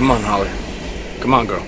Come on, Holly. Come on, girl.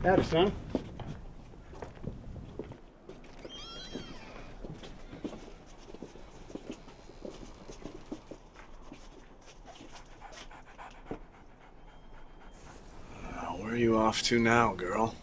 Howdy, son. Where are you off to now, girl?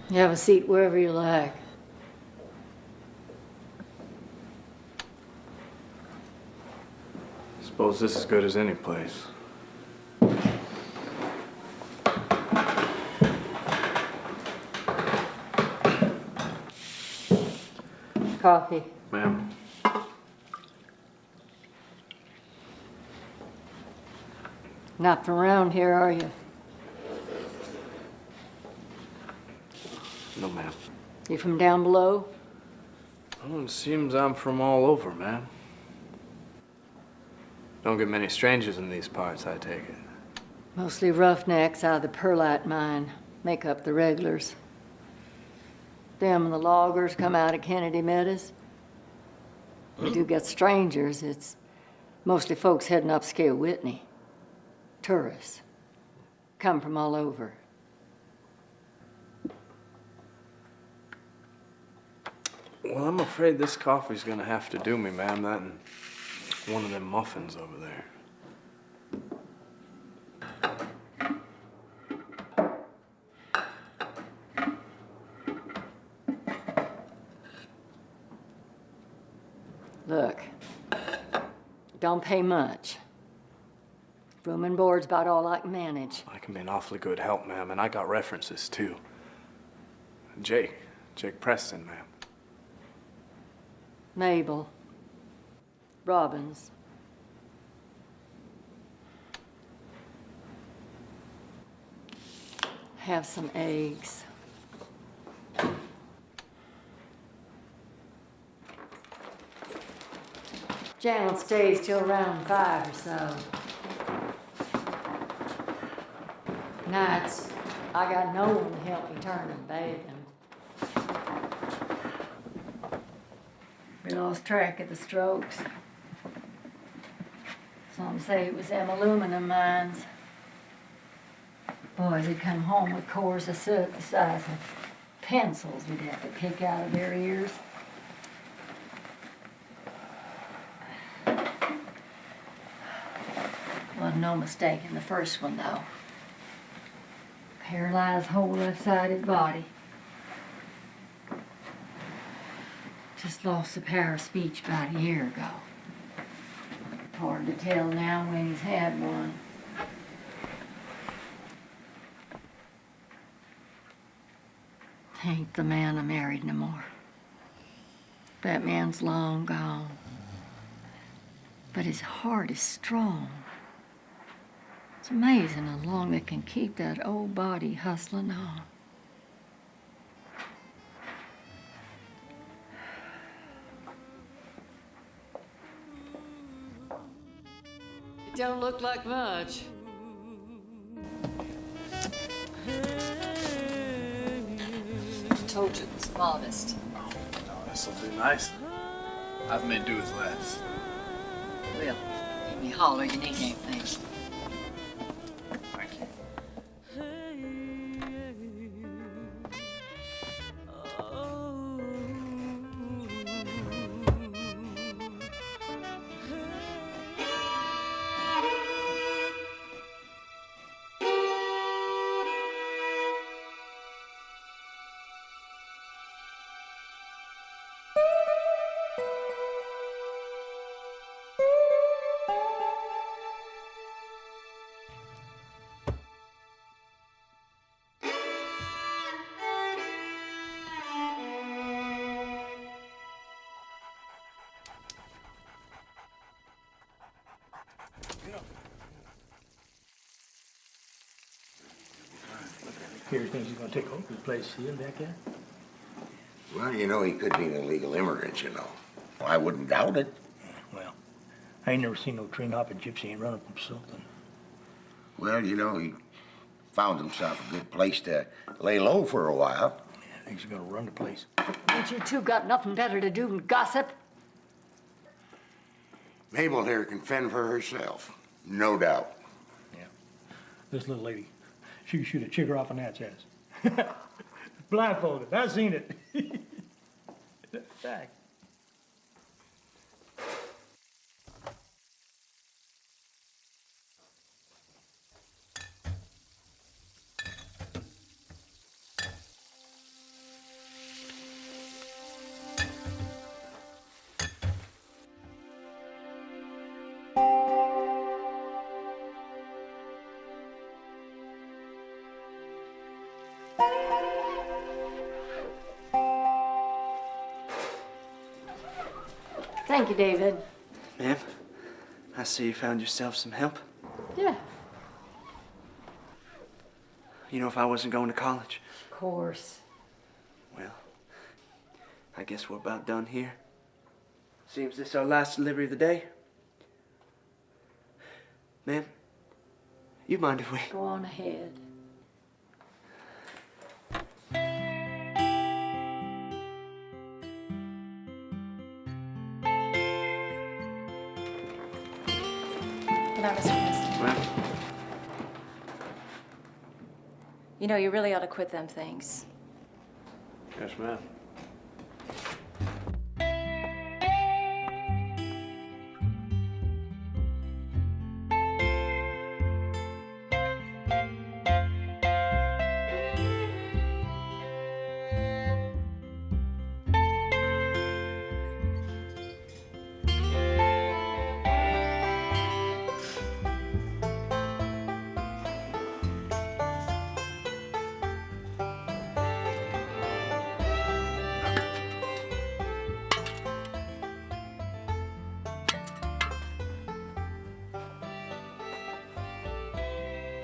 You have a seat wherever you like. Suppose this is as good as any place. Coffee. Ma'am. Not from around here, are you? No, ma'am. You from down below? Well, it seems I'm from all over, ma'am. Don't get many strangers in these parts, I take it. Mostly roughnecks out of the perlite mine. Make up the regulars. Them and the loggers come out of Kennedy Meadows. We do get strangers. It's mostly folks heading upscale Whitney. Tourists. Come from all over. Well, I'm afraid this coffee's gonna have to do me, ma'am. That and one of them muffins over there. Look, don't pay much. Room and board's about all I can manage. I can be an awfully good help, ma'am, and I got references, too. Jake Preston, ma'am. Mabel. Robbins. Have some eggs. Janet stays till around 5 or so. Nights, I got no one to help me turn and bathing. We lost track of the strokes. Some say it was them aluminum mines. Boys would come home with cores of soot the size of pencils we'd have to pick out of their ears. Wasn't no mistake in the first one, though. Paralyzed whole left-sided body. Just lost the power of speech about a year ago. Hard to tell now when he's had one. Ain't the man I married no more. That man's long gone. But his heart is strong. It's amazing how long they can keep that old body hustling on. It don't look like much. Told you it was modest. Oh, no, this'll do nice. I've made do as less. Will, give me a holler, you need anything. Thank you. Kerry thinks he's gonna take over the place here back there. Well, you know, he could be an illegal immigrant, you know. Well, I wouldn't doubt it. Well, I ain't never seen no train hopping gypsy ain't running from something. Well, you know, he found himself a good place to lay low for a while. I think he's gonna run the place. Ain't you two got nothing better to do than gossip? Mabel here can fend for herself, no doubt. Yeah. This little lady, she could shoot a chigger off an ant's ass. Blindfolded, I seen it. That's fact. Thank you, David. Ma'am, I see you found yourself some help. Yeah. You know, if I wasn't going to college, Of course. well, I guess we're about done here. Seems this our last delivery of the day. Ma'am, you mind if we... Go on ahead. Good night, Mr. Preston. Ma'am? You know, you really ought to quit them things. Yes, ma'am.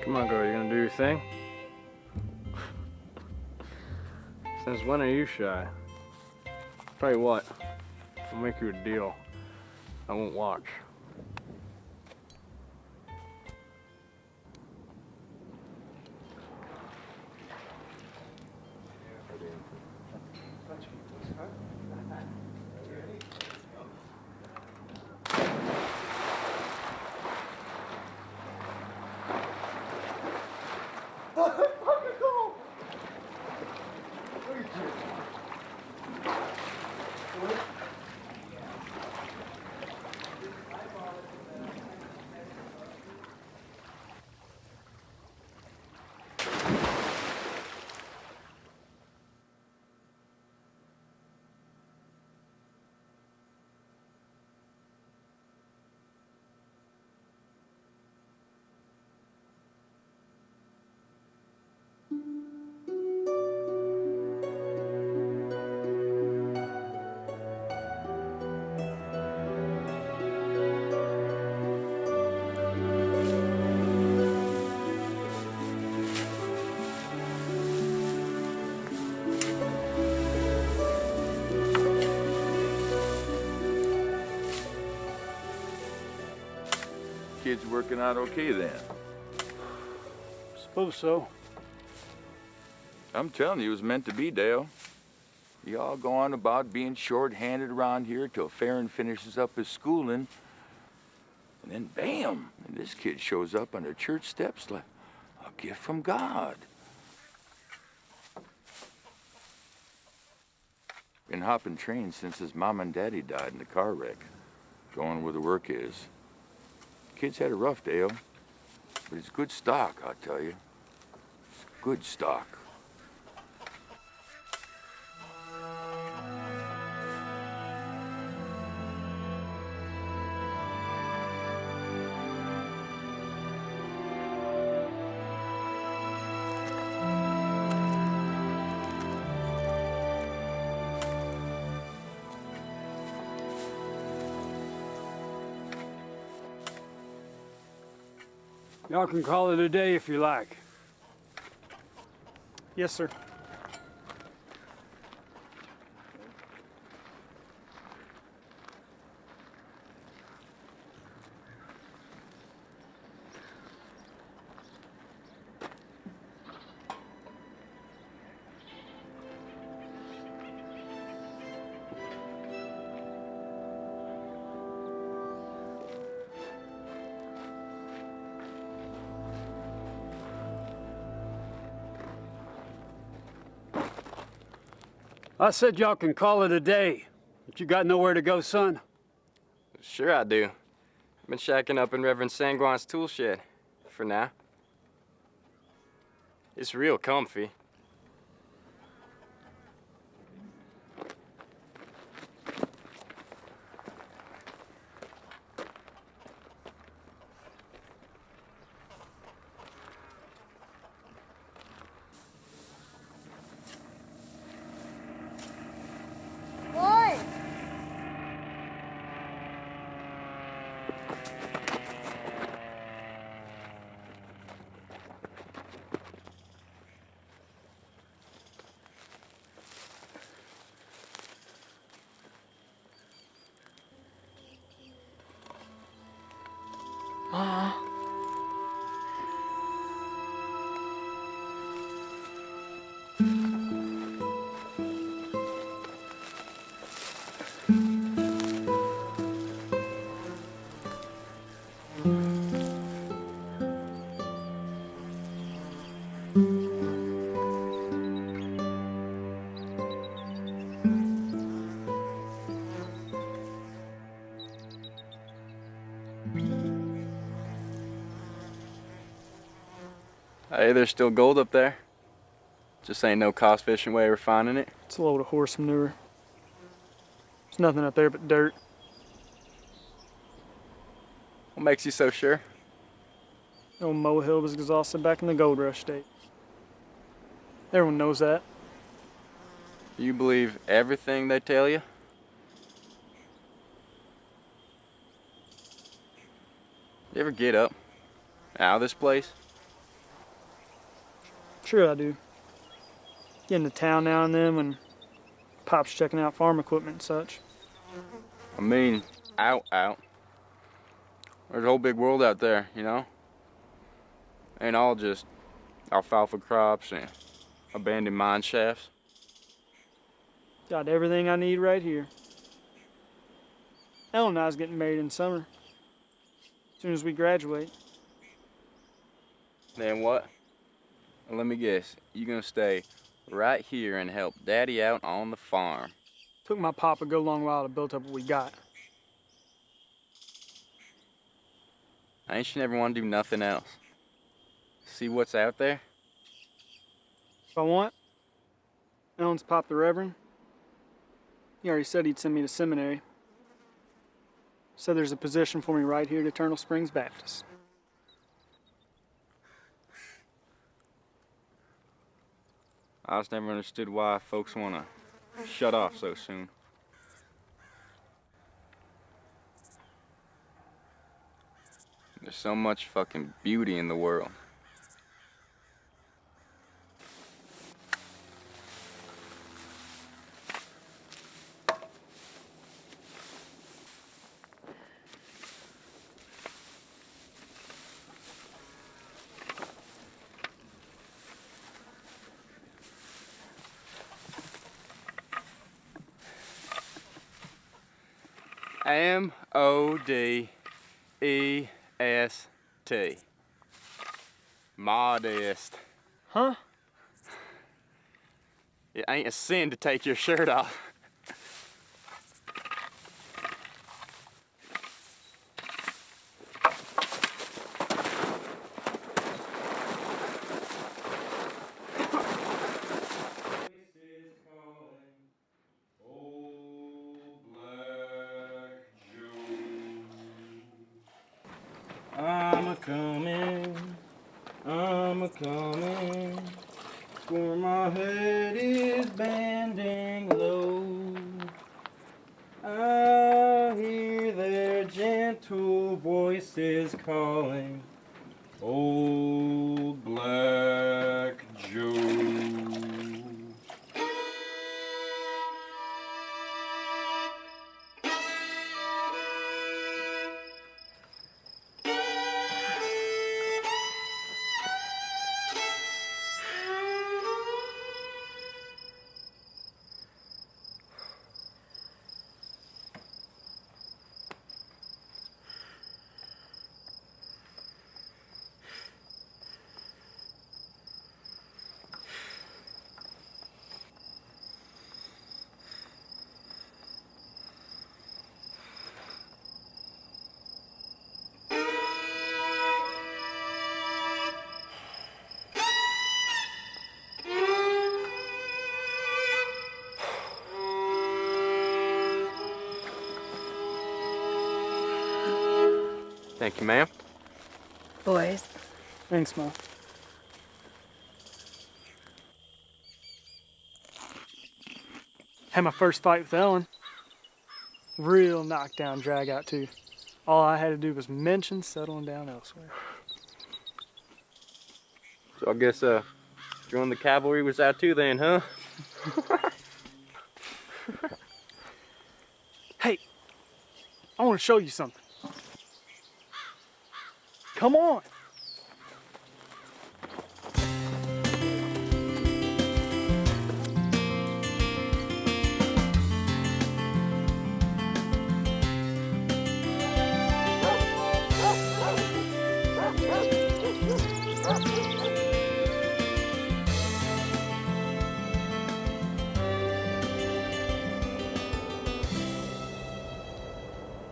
Come on, girl, you gonna do your thing? Since when are you shy? Tell you what, I'll make you a deal. I won't watch. kid's working out okay then. Suppose so. I'm telling you, it was meant to be, Dale. You all go on about being short-handed around here till Farren finishes up his schooling. And then, bam, and this kid shows up on the church steps like a gift from God. Been hopping trains since his mom and daddy died in the car wreck, going where the work is. Kid's had a rough, Dale, but it's good stock, I'll tell you. It's good stock. Y'all can call it a day if you like. Yes, sir. I said y'all can call it a day. But you got nowhere to go, son? Sure I do. I've been shacking up in Reverend Sanguin's tool shed, for now. It's real comfy. Hey, there's still gold up there. Just ain't no cost fishing way of refining it. It's a load of horse manure. There's nothing up there but dirt. What makes you so sure? Old Mohill was exhausted back in the gold rush days. Everyone knows that. You believe everything they tell you? You ever get up out of this place? Sure I do. Get into town now and then when Pop's checking out farm equipment and such. I mean, out. There's a whole big world out there, you know? Ain't all just alfalfa crops and abandoned mine shafts. Got everything I need right here. Ellen and I's getting married in summer. As soon as we graduate. Then what? Well, let me guess. You gonna stay right here and help Daddy out on the farm? Took my pop a good long while to build up what we got. Ain't you never want to do nothing else? See what's out there? If I want, Ellen's Pop the Reverend. He already said he'd send me to seminary. Said there's a position for me right here at Eternal Springs Baptist. I just never understood why folks want to shut off so soon. There's so much fucking beauty in the world. M-O-D-E-S-T. Modest. Huh? It ain't a sin to take your shirt off. I'm a coming, where my head is bending low. I hear their gentle voices calling, Old Black Joe. Thank you, ma'am. Boys. Thanks, Mom. Had my first fight with Ellen. Real knockdown drag out too. All I had to do was mention settling down elsewhere. So I guess joining the cavalry was out too then, huh? Hey, I want to show you something. Come on.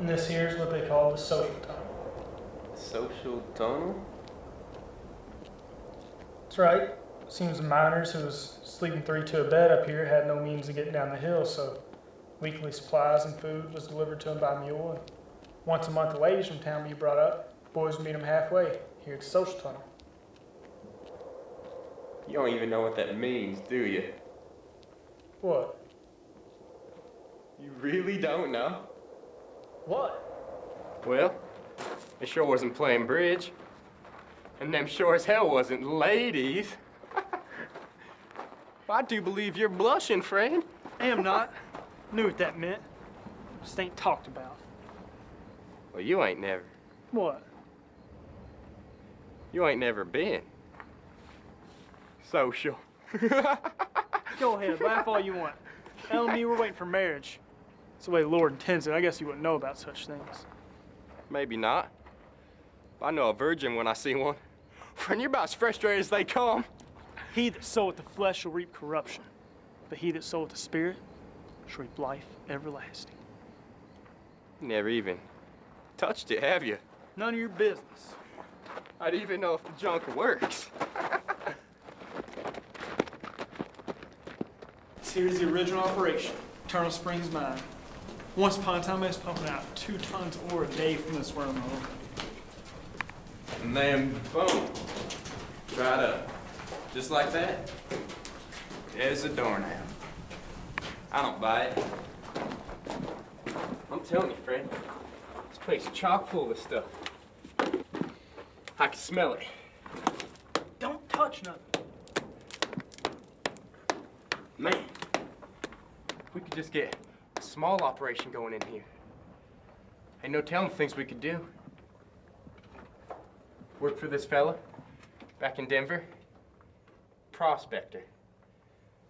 And this here is what they call the social tunnel. Social tunnel? That's right. Seems the miners who was sleeping 3 to a bed up here had no means of getting down the hill, so weekly supplies and food was delivered to them by mule. And once a month, the ladies from town would be brought up. Boys would meet them halfway here at the social tunnel. You don't even know what that means, do you? What? You really don't know? What? Well, it sure wasn't playing bridge. And them sure as hell wasn't ladies. I do believe you're blushing, friend. I am not. Knew what that meant. Just ain't talked about. Well, you ain't never. What? You ain't never been. Social. Go ahead, laugh all you want. Ellen and me, we're waiting for marriage. It's the way the Lord intends it. I guess you wouldn't know about such things. Maybe not. I know a virgin when I see one. Friend, you're about as frustrated as they come. He that soweth the flesh shall reap corruption, but he that soweth the Spirit shall reap life everlasting. You never even touched it, have you? None of your business. I'd even know if the junk works. Here's the original operation, Eternal Springs Mine. Once upon a time, I was pumping out 2 tons of ore a day from this wormhole. And then, boom, dried up. Just like that. There's a doornail. I don't buy it. I'm telling you, friend, this place is chock full of stuff. I can smell it. Don't touch nothing. Man, if we could just get a small operation going in here. Ain't no telling things we could do. Work for this fella back in Denver. Prospector.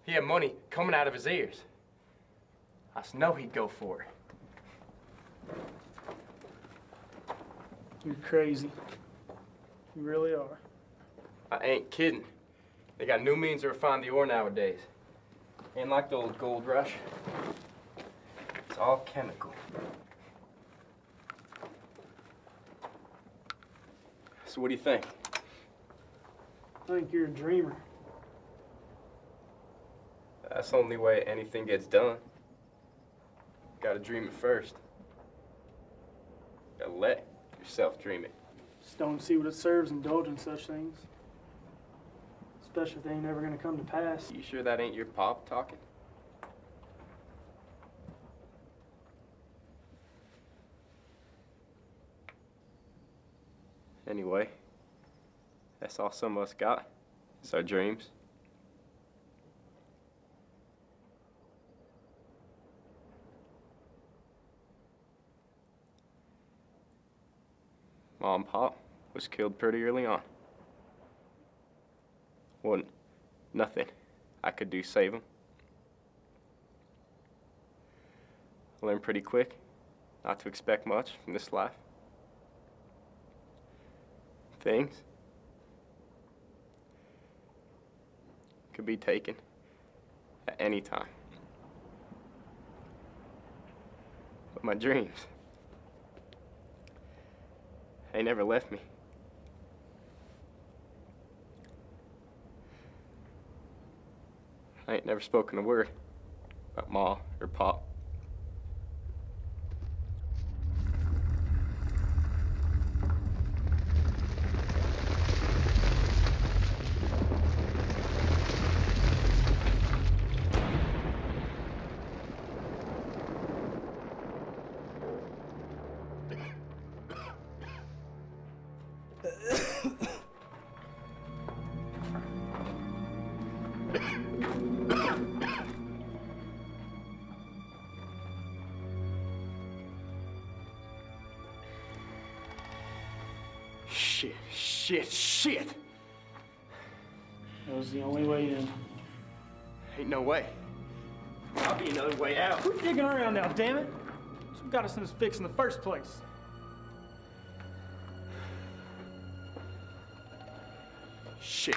He had money coming out of his ears. I just know he'd go for it. You're crazy. You really are. I ain't kidding. They got new means to refine the ore nowadays. Ain't like the old gold rush. It's all chemical. So what do you think? I think you're a dreamer. That's the only way anything gets done. Gotta dream it first. Gotta let yourself dream it. Just don't see what it serves indulging such things. Especially if they ain't ever gonna come to pass. You sure that ain't your pop talking? Anyway, that's all some of us got. It's our dreams. Mom and Pop was killed pretty early on. Wasn't nothing I could do save them. I learned pretty quick not to expect much from this life. Things could be taken at any time. But my dreams, they never left me. I ain't never spoken a word about Ma or Pop. Shit. That was the only way in. Ain't no way. I'll be another way out. Quit digging around now, damn it. That's what got us in this fix in the first place. Shit.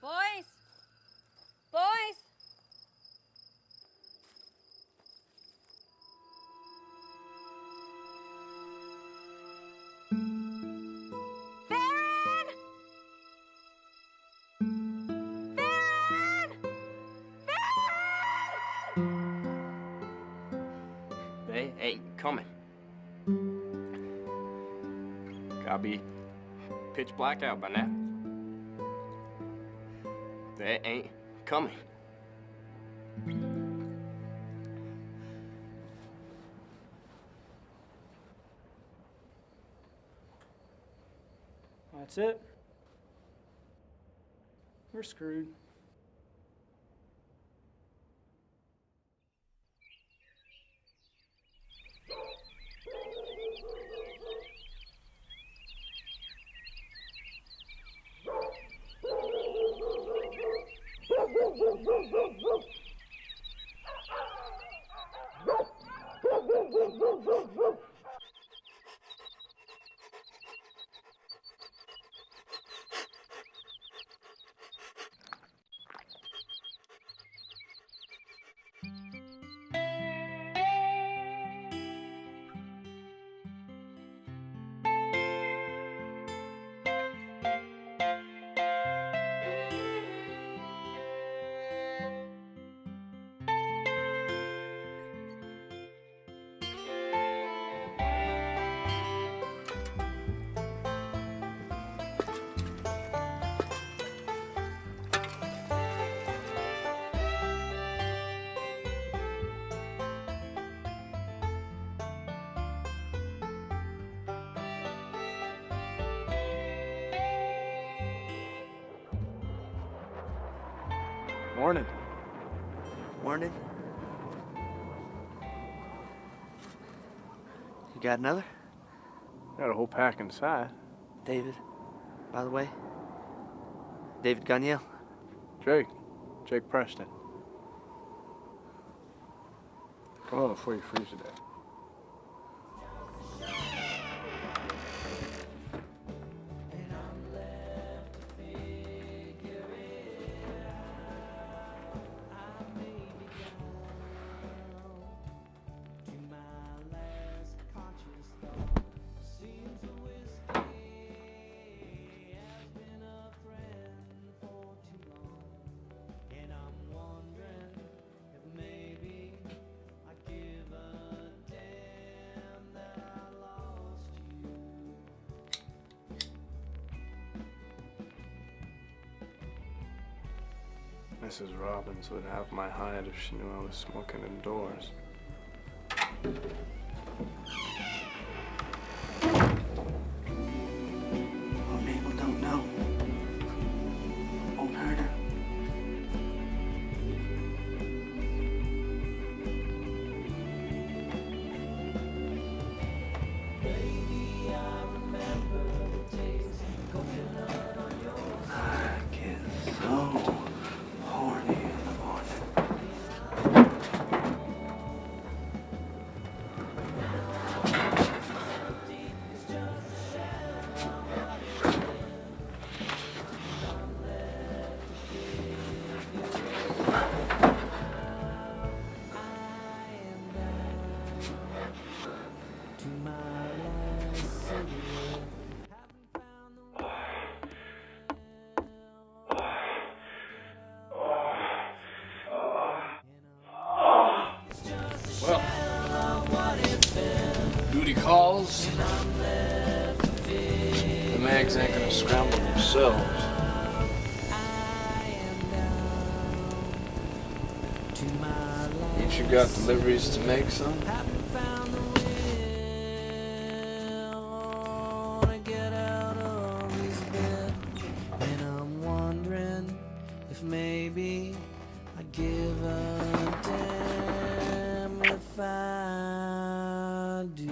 Boys! They ain't coming. Gotta be pitch black out by now. They ain't coming. That's it. We're screwed. Morning. Morning. You got another? Got a whole pack inside. David, by the way. David Guniel. Jake Preston. Come on before you freeze to death. Mrs. Robbins would have my hide if she knew I was smoking indoors. Well, Mabel don't know. Won't hurt her. I get so horny in the morning. Duty calls. The mags ain't gonna scramble themselves. Ain't you got deliveries to make, son? Maybe I give a damn if I do.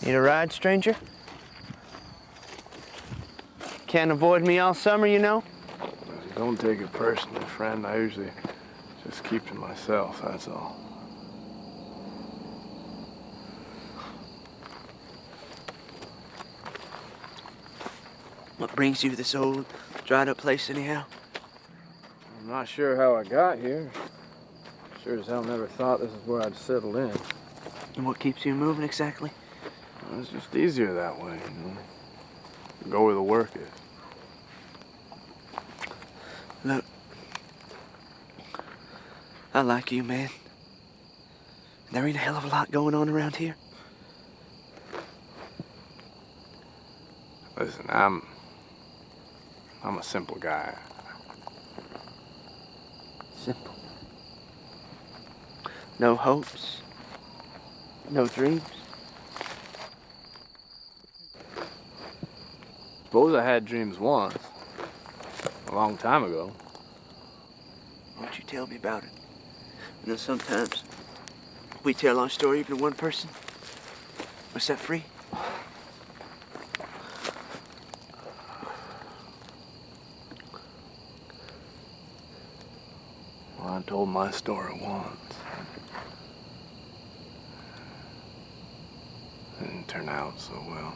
Need a ride, stranger? Can't avoid me all summer, you know? Don't take it personally, friend. I usually just keep to myself, that's all. What brings you to this old, dried-up place, anyhow? I'm not sure how I got here. Sure as hell never thought this is where I'd settle in. And what keeps you moving, exactly? Well, it's just easier that way, you know? Go where the work is. Look, I like you, man. There ain't a hell of a lot going on around here. Listen, I'm a simple guy. Simple. No hopes. No dreams. Suppose I had dreams once. A long time ago. Won't you tell me about it? You know, sometimes we tell our story even to one person. We're set free. Well, I told my story once. It didn't turn out so well.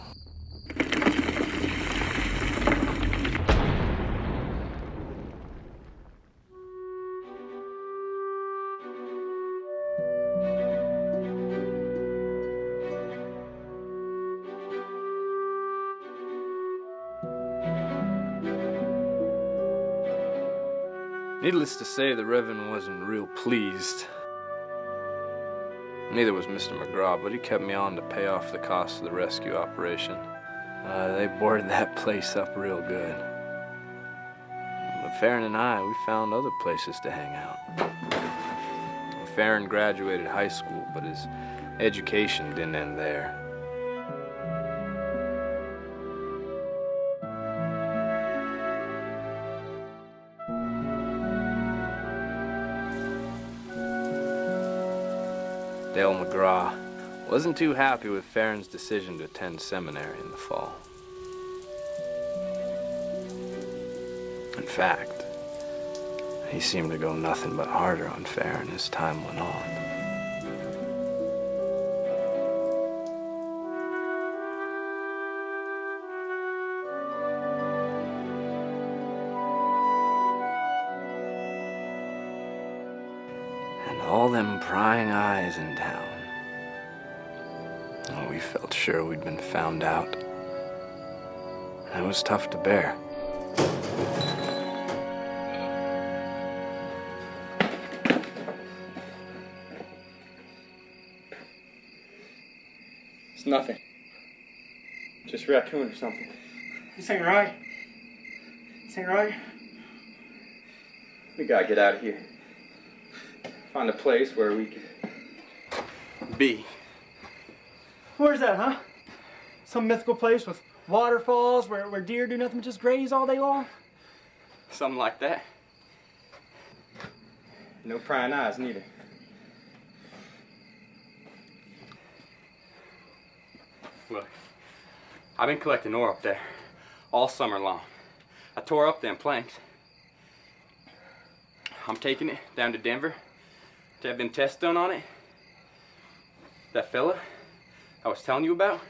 Needless to say, the Reverend wasn't real pleased. Neither was Mr. McGraw, but he kept me on to pay off the cost of the rescue operation. They boarded that place up real good. But Farren and I, we found other places to hang out. Farren graduated high school, but his education didn't end there. Dale McGraw wasn't too happy with Farren's decision to attend seminary in the fall. In fact, he seemed to go nothing but harder on Farren as time went on. And all them prying eyes in town. Oh, we felt sure we'd been found out. And it was tough to bear. It's nothing. Just a raccoon or something. This ain't right. This ain't right. We gotta get out of here. Find a place where we can be. Where's that, huh? Some mythical place with waterfalls where deer do nothing but just graze all day long? Something like that. No prying eyes, neither. Look, I've been collecting ore up there all summer long. I tore up them planks. I'm taking it down to Denver to have them tests done on it. That fella I was telling you about,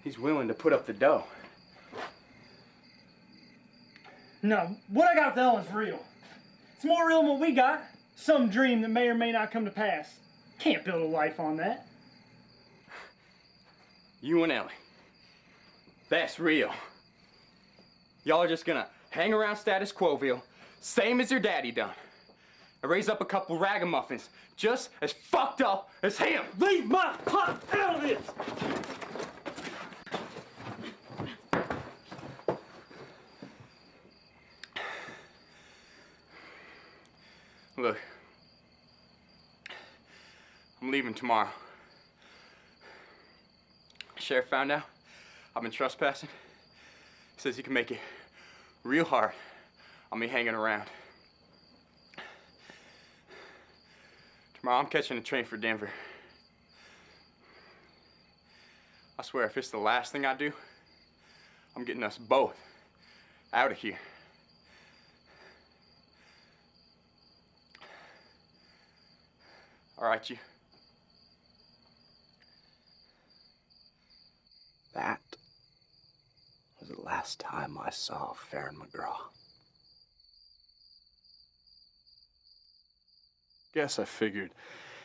he's willing to put up the dough. No, what I got with Ellen's real. It's more real than what we got. Some dream that may or may not come to pass. Can't build a life on that. You and Ellie, that's real. Y'all are just gonna hang around status quo-ville, same as your daddy done. And raise up a couple ragamuffins just as fucked up as him. Leave my pot out of this! Look, I'm leaving tomorrow. Sheriff found out I've been trespassing. Says he can make it real hard on me hanging around. Tomorrow I'm catching a train for Denver. I swear if it's the last thing I do, I'm getting us both out of here. All right, you. That was the last time I saw Farren McGraw. Guess I figured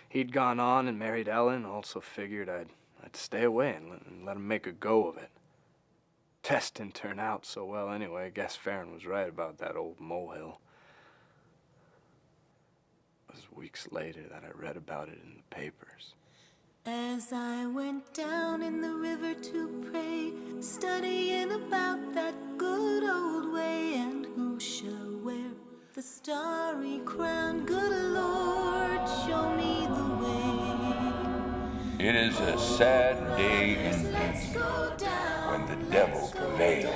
he'd gone on and married Ellen. Also figured I'd stay away and let him make a go of it. Test didn't turn out so well anyway. Guess Farren was right about that old molehill. It was weeks later that I read about it in the papers. As I went down in the river to pray, studying about that good old way, and who shall wear the starry crown? Good Lord, show me the way. It is a sad day indeed when the devil prevails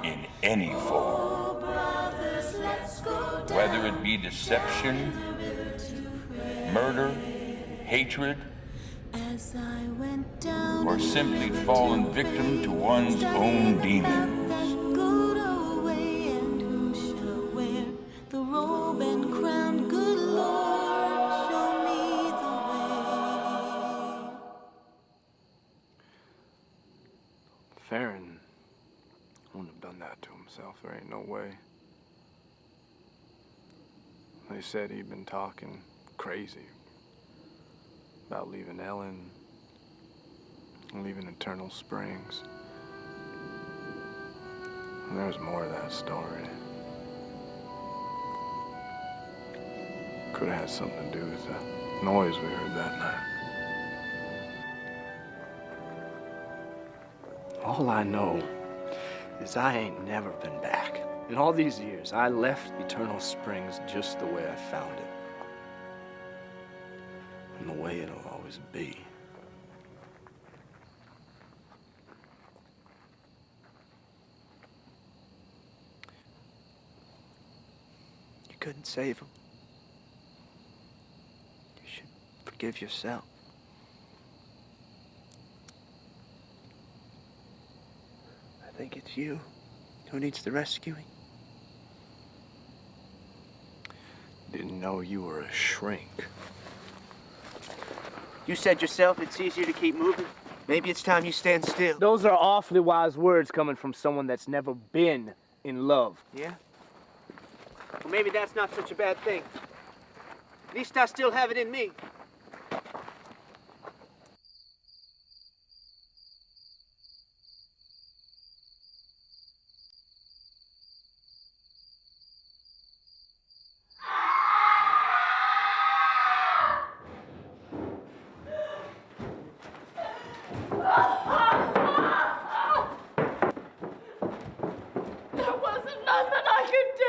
in any form. Whether it be deception, murder, hatred, or simply fallen victim to one's own demons. Farren wouldn't have done that to himself. There ain't no way. They said he'd been talking crazy about leaving Ellen and leaving Eternal Springs. And there's more to that story. could have had something to do with the noise we heard that night. All I know is I ain't never been back. In all these years, I left Eternal Springs just the way I found it. And the way it'll always be. You couldn't save him. You should forgive yourself. I think it's you who needs the rescuing. Didn't know you were a shrink. You said yourself it's easier to keep moving. Maybe it's time you stand still. Those are awfully wise words coming from someone that's never been in love. Yeah? Well, maybe that's not such a bad thing. At least I still have it in me. There wasn't nothing I could do.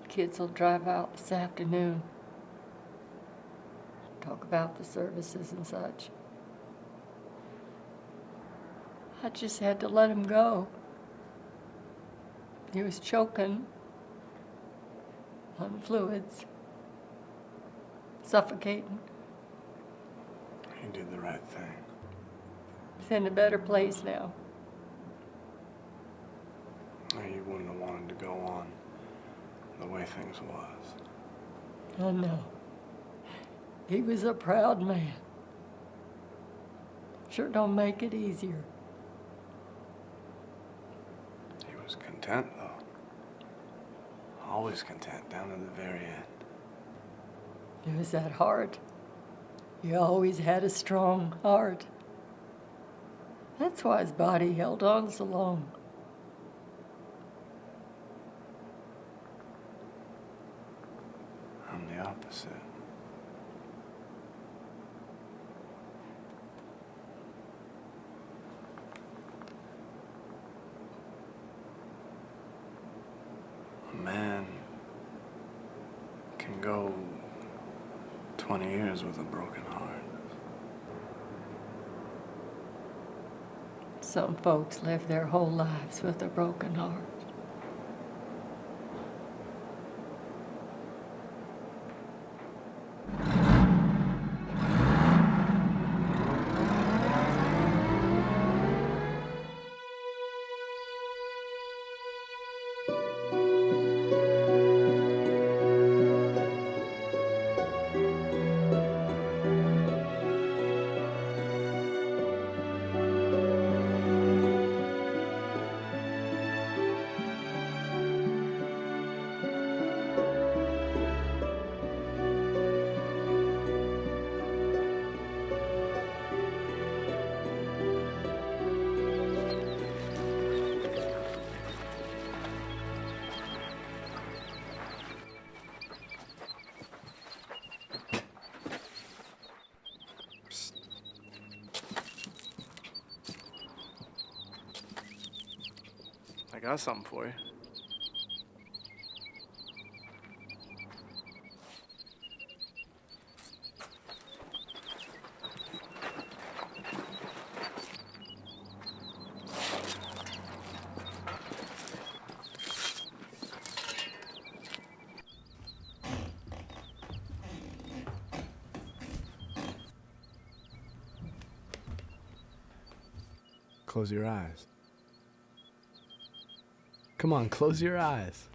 Kids will drive out this afternoon. Talk about the services and such. I just had to let him go. He was choking on fluids, suffocating. You did the right thing. He's in a better place now. You wouldn't have wanted to go on the way things was. I know. He was a proud man. Sure don't make it easier. He was content, though. Always content, down to the very end. It was that heart. He always had a strong heart. That's why his body held on so long. I'm the opposite. A man can go 20 years with a broken heart. Some folks live their whole lives with a broken heart. I got something for you. Close your eyes. Come on, close your eyes.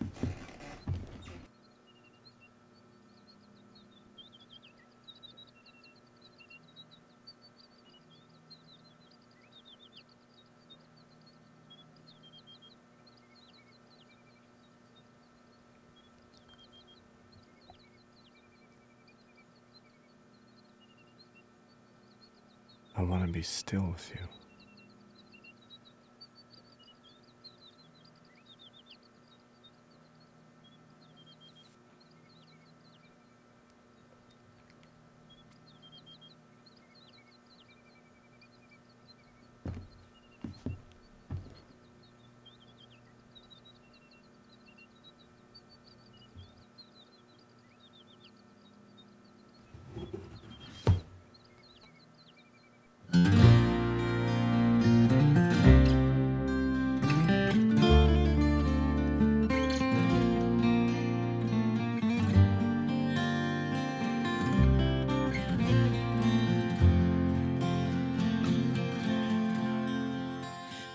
I want to be still with you.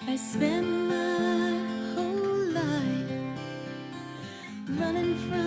I spent my whole life running from